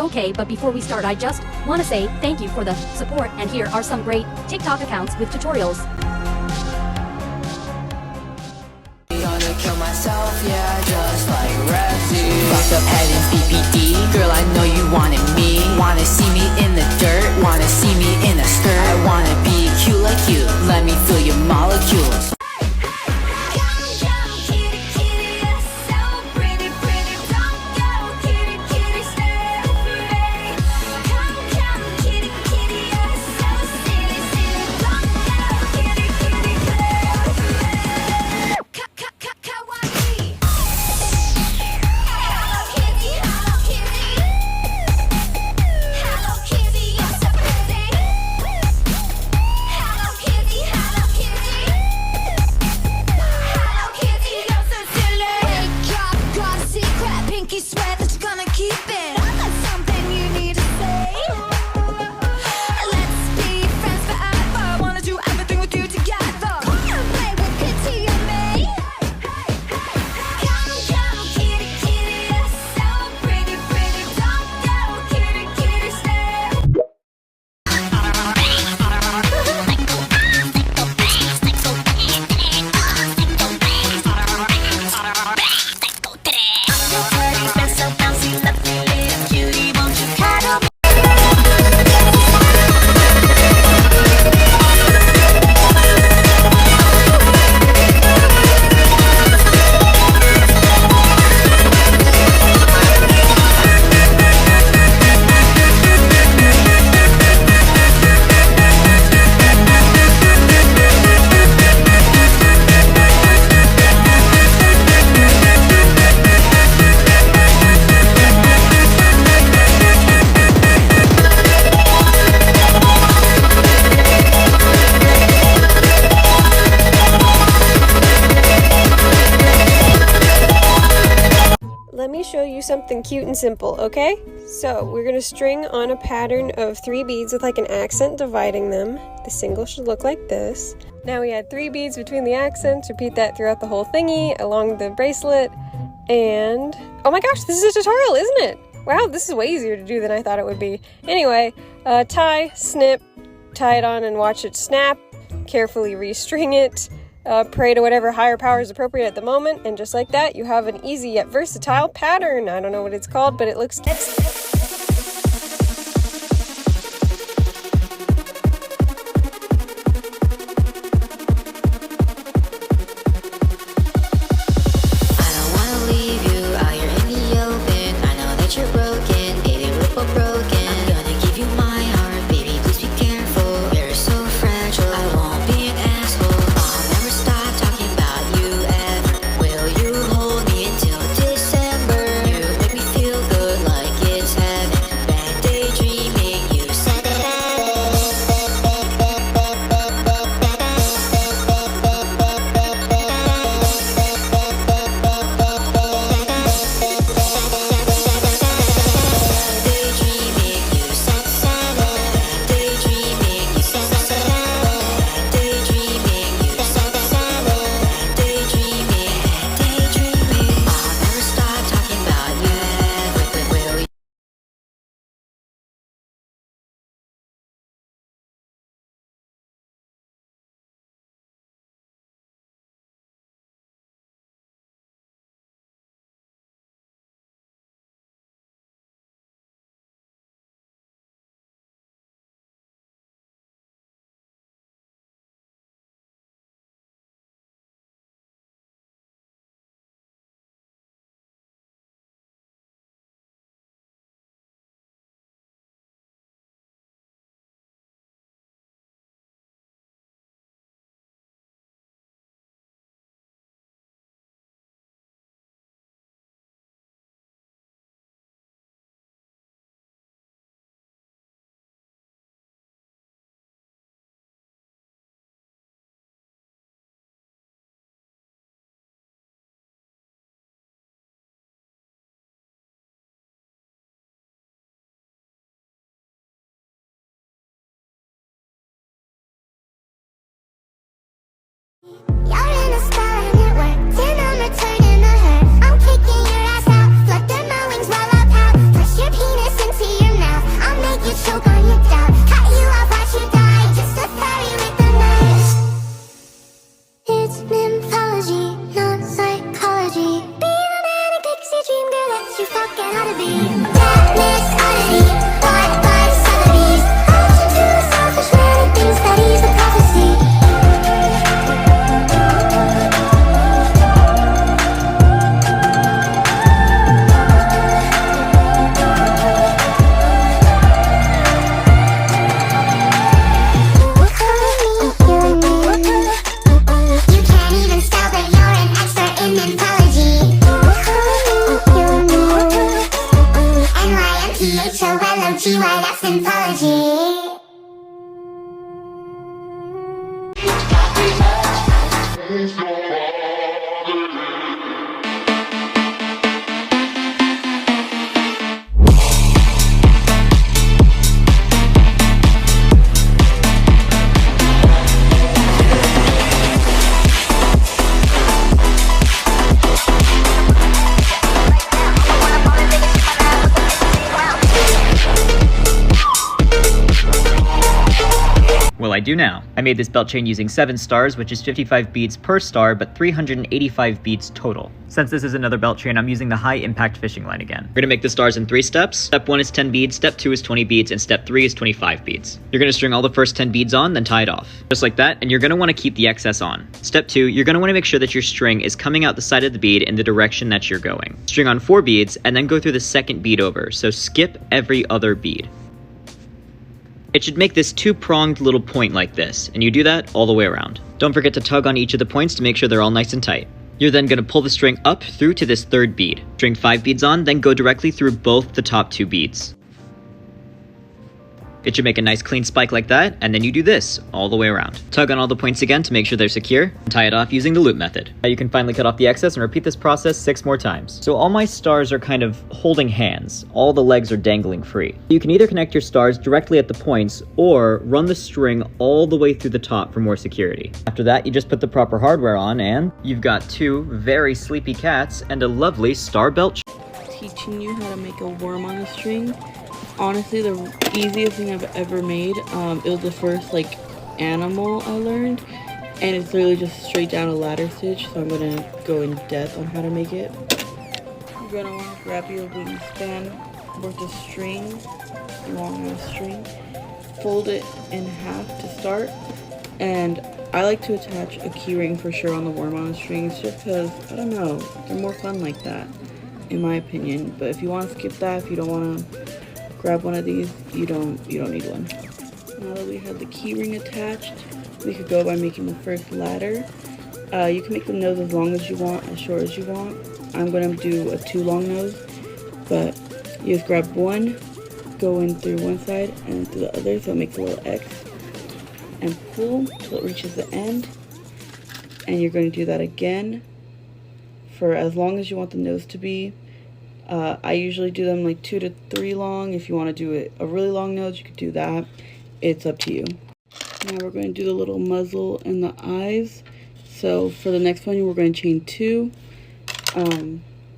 Okay, but before we start, I just want to say thank you for the support, and here are some great TikTok accounts with tutorials. Kill myself, yeah, just like Rezzy. Fucked up head in BPD. Girl, I know you wanted me. Wanna see me in the dirt. Wanna see me in a skirt. I wanna be cute like you. Let me feel your molecules. Let me show you something cute and simple, okay? So we're gonna string on a pattern of 3 beads with like an accent dividing them. The single should look like this. Now we add 3 beads between the accents, repeat that throughout the whole thingy, along the bracelet, and oh my gosh, this is a tutorial, isn't it? Wow, this is way easier to do than I thought it would be. Anyway, tie, snip, tie it on and watch it snap, carefully restring it, pray to whatever higher power is appropriate at the moment, and just like that, you have an easy yet versatile pattern. I don't know what it's called, but it looks cute. You're in a spell and it worked, and I'm returning the hurt. I'm kicking your ass out, flutter my wings while I pout, push your penis into your forget how to be. Deathless oddity, bought by Sotheby's. Passion to a selfish man who thinks that he's a prophecy. You can't even spell, but you're an expert in mythology. NYMPHOLOGY, that's mythology. Well, I do now. I made this belt chain using 7 stars, which is 55 beads per star, but 385 beads total. Since this is another belt chain, I'm using the high impact fishing line again. We're gonna make the stars in 3 steps. Step 1 is 10 beads, step 2 is 20 beads, and step 3 is 25 beads. You're gonna string all the first 10 beads on, then tie it off. Just like that, and you're gonna wanna keep the excess on. Step 2, you're gonna wanna make sure that your string is coming out the side of the bead in the direction that you're going. String on 4 beads, and then go through the second bead over, so skip every other bead. It should make this 2-pronged little point like this, and you do that all the way around. Don't forget to tug on each of the points to make sure they're all nice and tight. You're then going to pull the string up through to this 3rd bead. String 5 beads on, then go directly through both the top 2 beads. It should make a nice clean spike like that, and then you do this all the way around. Tug on all the points again to make sure they're secure, and tie it off using the loop method. Now you can finally cut off the excess and repeat this process 6 more times. So all my stars are kind of holding hands. All the legs are dangling free. You can either connect your stars directly at the points, or run the string all the way through the top for more security. After that, you just put the proper hardware on, and you've got 2 very sleepy cats and a lovely star belt. Teaching you how to make a worm on a string. Honestly, the easiest thing I've ever made. It was the first like animal I learned, and it's literally just straight down a ladder stitch, so I'm gonna go in depth on how to make it. You're gonna want to grab your wingspan worth of string, long enough string, fold it in half to start, and I like to attach a keyring for sure on the worm on the strings, just because, I don't know, they're more fun like that, in my opinion. But if you want to skip that, if you don't want to grab one of these, you don't need one. Now that we have the keyring attached, we could go by making the first ladder. You can make the nose as long as you want, as short as you want. I'm going to do a 2 long nose, but you just grab one, go in through one side and through the other, so it makes a little X, and pull till it reaches the end. And you're going to do that again for as long as you want the nose to be. I usually do them like 2 to 3 long. If you want to do it a really long nose, you could do that. It's up to you. Now we're going to do the little muzzle and the eyes. So for the next one, we're going to chain 2.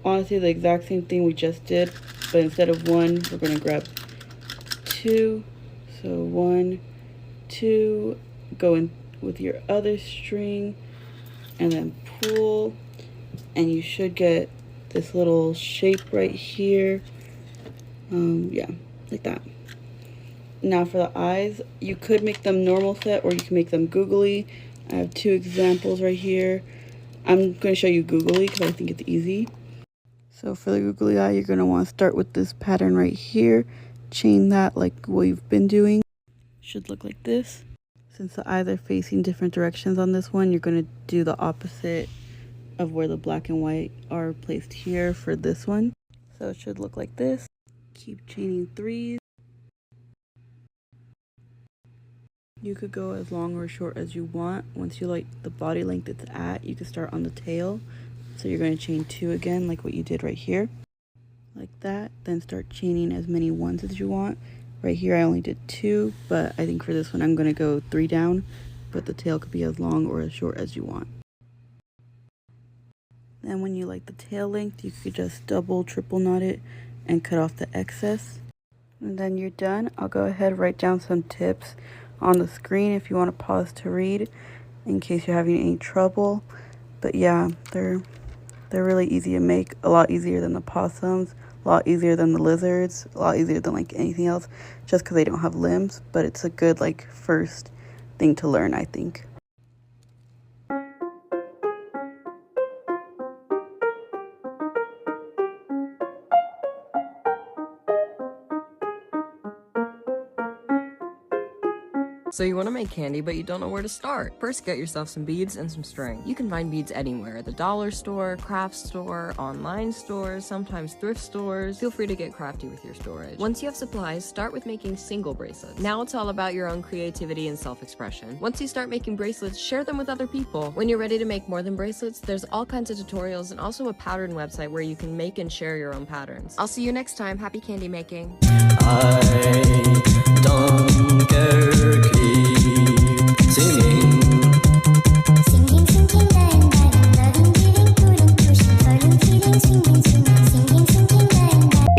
Honestly, the exact same thing we just did, but instead of 1, we're going to grab 2. So 1, 2, go in with your other string, and then pull, and you should get this little shape right here. Yeah, like that. Now for the eyes, you could make them normal set, or you can make them googly. I have 2 examples right here. I'm going to show you googly because I think it's easy. So for the googly eye, you're going to want to start with this pattern right here. Chain that like we've been doing. Should look like this. Since the eyes are facing different directions on this one, you're going to do the opposite of where the black and white are placed here for this one. So it should look like this. Keep chaining 3s. You could go as long or short as you want. Once you like the body length it's at, you can start on the tail. So you're going to chain 2 again, like what you did right here. Like that. Then start chaining as many 1s as you want. Right here I only did 2, but I think for this one I'm going to go 3 down. But the tail could be as long or as short as you want. Then when you like the tail length, you could just double, triple knot it and cut off the excess. And then you're done. I'll go ahead and write down some tips on the screen if you want to pause to read in case you're having any trouble. But yeah, they're They're really easy to make, a lot easier than the possums, a lot easier than the lizards, a lot easier than like anything else, just because they don't have limbs. But it's a good like first thing to learn, I think. So you want to make candy, but you don't know where to start. First, get yourself some beads and some string. You can find beads anywhere, the dollar store, craft store, online stores, sometimes thrift stores. Feel free to get crafty with your storage. Once you have supplies, start with making single bracelets. Now it's all about your own creativity and self-expression. Once you start making bracelets, share them with other people. When you're ready to make more than bracelets, there's all kinds of tutorials and also a pattern website where you can make and share your own patterns. I'll see you next time. Happy candy making. I don't care, keep singing. Singing, singing, dying, dying, loving, giving, pulling, pushing, turning, feeling, swinging, swinging, singing, singing, dying, dying.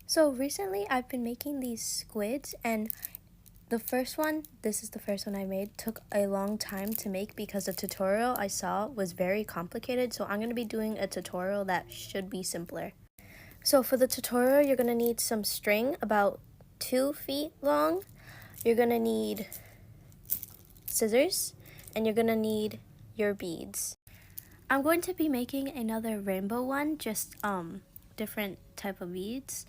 So recently I've been making these squids, and this is the first one I made, took a long time to make because the tutorial I saw was very complicated. So I'm going to be doing a tutorial that should be simpler. So for the tutorial, you're going to need some string about 2 feet long. You're going to need scissors, and you're going to need your beads. I'm going to be making another rainbow one, just different type of beads.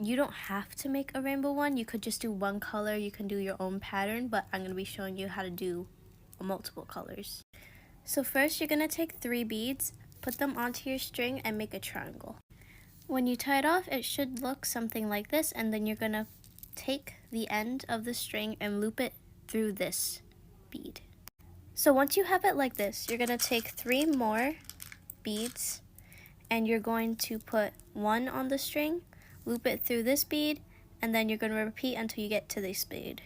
You don't have to make a rainbow one. You could just do one color. You can do your own pattern, but I'm going to be showing you how to do multiple colors. So first, you're going to take 3 beads, put them onto your string, and make a triangle. When you tie it off, it should look something like this, and then you're going to take the end of the string and loop it through this bead. So once you have it like this, you're going to take 3 more beads, and you're going to put 1 on the string, loop it through this bead, and then you're going to repeat until you get to this bead.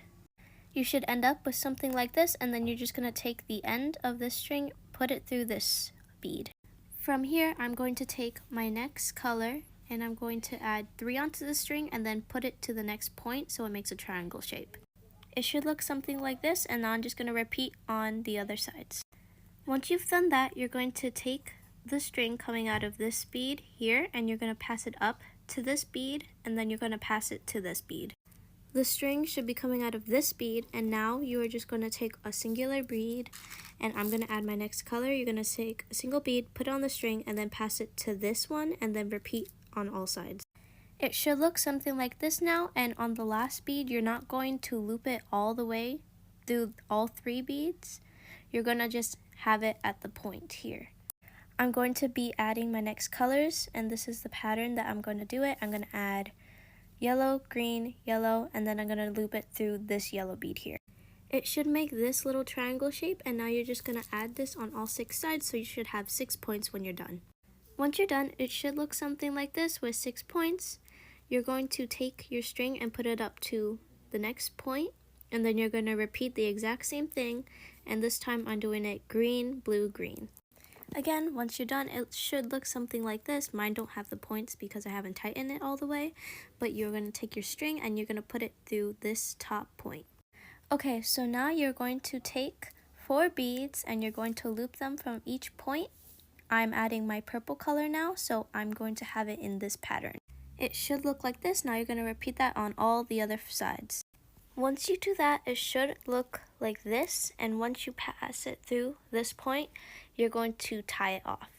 You should end up with something like this, and then you're just going to take the end of this string, put it through this bead. From here, I'm going to take my next color, and I'm going to add 3 onto the string and then put it to the next point so it makes a triangle shape. It should look something like this, and now I'm just going to repeat on the other sides. Once you've done that, you're going to take the string coming out of this bead here, and you're going to pass it up to this bead, and then you're going to pass it to this bead. The string should be coming out of this bead, and now you are just going to take a singular bead, and I'm going to add my next color. You're going to take a single bead, put it on the string, and then pass it to this one, and then repeat on all sides. It should look something like this now, and on the last bead, you're not going to loop it all the way through all 3 beads. You're gonna just have it at the point here. I'm going to be adding my next colors, and this is the pattern that I'm going to do it. I'm going to add yellow, green, yellow, and then I'm going to loop it through this yellow bead here. It should make this little triangle shape, and now you're just going to add this on all 6 sides, so you should have 6 points when you're done. Once you're done, it should look something like this with 6 points. You're going to take your string and put it up to the next point, and then you're going to repeat the exact same thing, and this time I'm doing it green, blue, green. Again, once you're done, it should look something like this. Mine don't have the points because I haven't tightened it all the way, but you're going to take your string and you're going to put it through this top point. Okay, so now you're going to take 4 beads and you're going to loop them from each point. I'm adding my purple color now, so I'm going to have it in this pattern. It should look like this. Now you're going to repeat that on all the other sides. Once you do that, it should look like this, and once you pass it through this point, you're going to tie it off.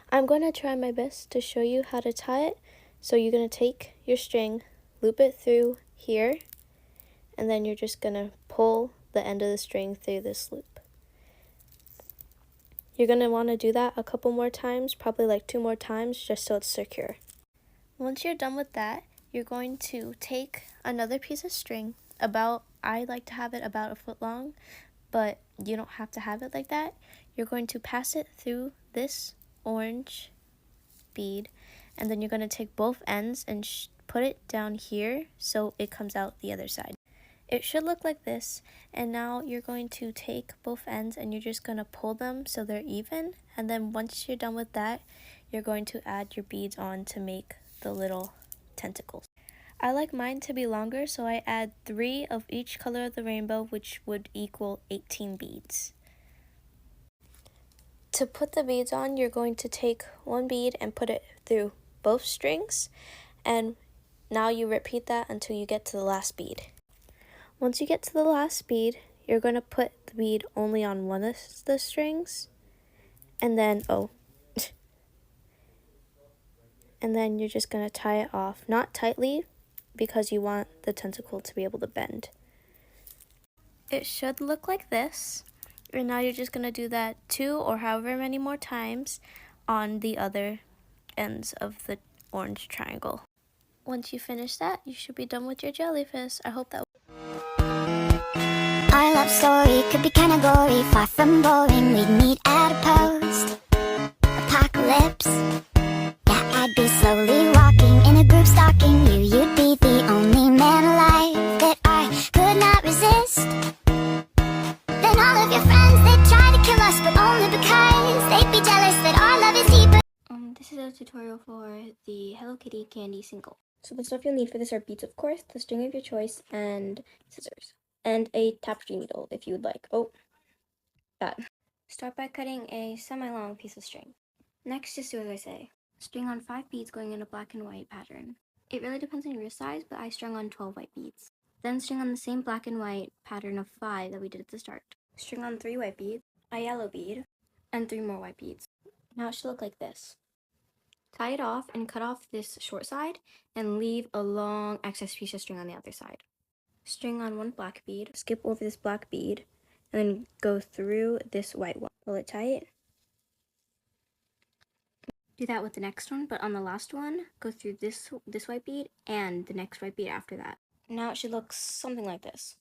I'm going to try my best to show you how to tie it. So you're going to take your string, loop it through here, and then you're just going to pull the end of the string through this loop. You're going to want to do that a couple more times, probably like 2 more times, just so it's secure. Once you're done with that, you're going to take another piece of string, I like to have it about a foot long, but you don't have to have it like that. You're going to pass it through this orange bead, and then you're going to take both ends and put it down here so it comes out the other side. It should look like this, and now you're going to take both ends and you're just going to pull them so they're even, and then once you're done with that, you're going to add your beads on to make the little tentacles. I like mine to be longer, so I add 3 of each color of the rainbow, which would equal 18 beads. To put the beads on, you're going to take 1 bead and put it through both strings, and now you repeat that until you get to the last bead. Once you get to the last bead, you're going to put the bead only on one of the strings, and then, and then you're just going to tie it off, not tightly, because you want the tentacle to be able to bend. It should look like this, and now you're just going to do that 2 or however many more times on the other ends of the orange triangle. Once you finish that, you should be done with your jellyfish. I hope that Our love story could be kinda gory, far from boring. We'd meet at a post apocalypse. Yeah, I'd be slowly walking in a group stalking you. You'd be the only man alive that I could not resist. Then all of your friends, they'd try to kill us, but only because they'd be jealous that our love is deeper. This is a tutorial for the Hello Kitty candy single. So the stuff you'll need for this are beads, of course, the string of your choice, and scissors. And a tapestry needle, if you would like. That. Start by cutting a semi-long piece of string. Next, just do as I say. String on 5 beads going in a black and white pattern. It really depends on your size, but I strung on 12 white beads. Then string on the same black and white pattern of 5 that we did at the start. String on 3 white beads, a yellow bead, and 3 more white beads. Now it should look like this. Tie it off and cut off this short side and leave a long excess piece of string on the other side. String on 1 black bead, skip over this black bead, and then go through this white one. Pull it tight. Do that with the next one, but on the last one, go through this white bead and the next white bead after that. Now it should look something like this.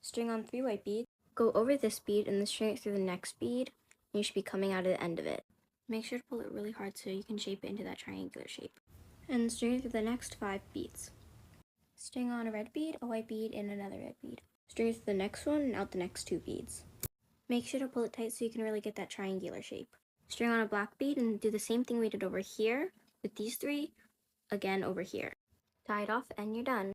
String on 3 white beads, go over this bead and then string it through the next bead, and you should be coming out at the end of it. Make sure to pull it really hard so you can shape it into that triangular shape. And string it through the next 5 beads. String on a red bead, a white bead, and another red bead. String it through the next one and out the next 2 beads. Make sure to pull it tight so you can really get that triangular shape. String on a black bead and do the same thing we did over here with these 3, again over here. Tie it off and you're done.